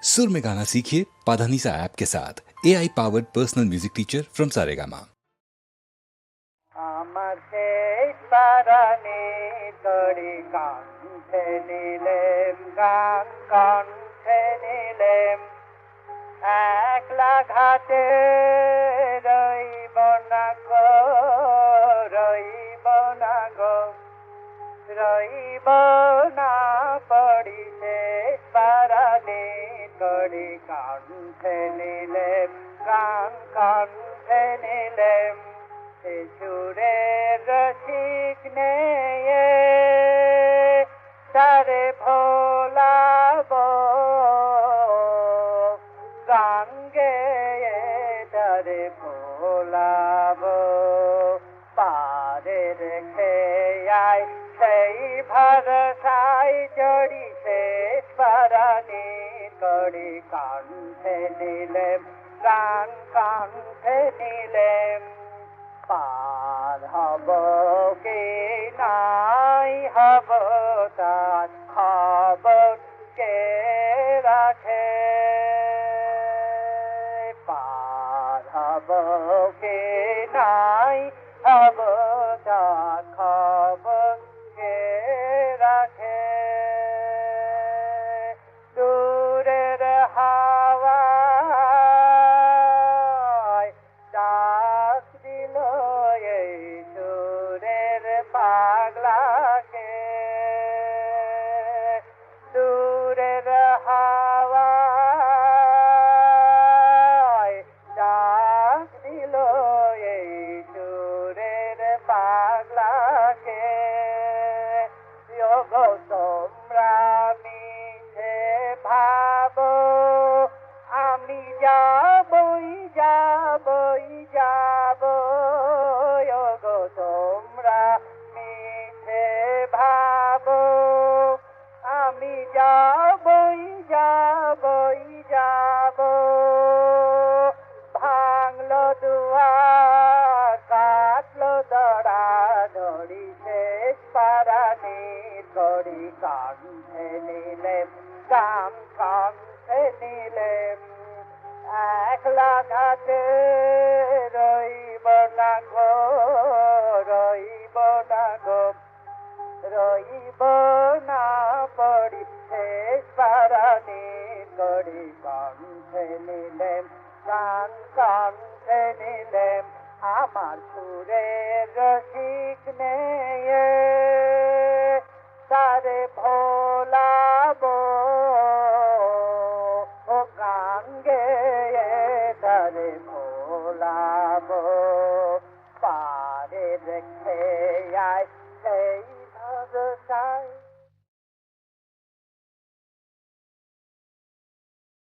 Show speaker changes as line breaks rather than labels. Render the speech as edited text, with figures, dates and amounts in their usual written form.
सुर में गाना सीखिए पाधानीसा ऐप के साथ AI powered personal music teacher from Saregama.
আমার সেই পারানি তরি কণ্ঠে নিলেম গান কণ্ঠে নিলেম একলা ঘাটে রইব না গো রইব না গো রইব না পড়ি শেষ পারানি তরি কণ্ঠে নিলেম গান কণ্ঠে নিলেম সুরের রসিক নেয়ে তারে ভোলাব গান গেয়ে তারে ভোলাব পারে রেখে আয় সেই ভরসায় জড়ি শেষ পারানি করি কণ্ঠে নিলেম গান কণ্ঠে নিলেম পার হব কি নাই হব তার খবর কে রাখে পার হব কি নাই হব তার খবর কে রাখে দূরের হাওয়ায় ডাক দিল এই সুরের পাগলাকে দূরের হাওয়ায় ডাক দিল এই সুরের পাগলাকে যোগ তোমরা মিছে ভাবো আমি যাবই যাবই যাব গো তোমরা মিছে ভাবো আমি যাবই যাবই যাব ভাঙলো দুয়ার কাটলো দড়া ধরি শেষ পারানি করি কণ্ঠে নিলেম গান কণ্ঠে নিলেম একলা ঘাটে রইব না গো রইব না গো রইব না পড়ি শেষ পারানি করি কণ্ঠে নিলেম গান কণ্ঠে নিলেম আমার সুরের রসিক নেয়ে তারে ভোলাব ও গান গেয়ে তারে ভোলাব পারে রেখে আয় সেই ভরসায়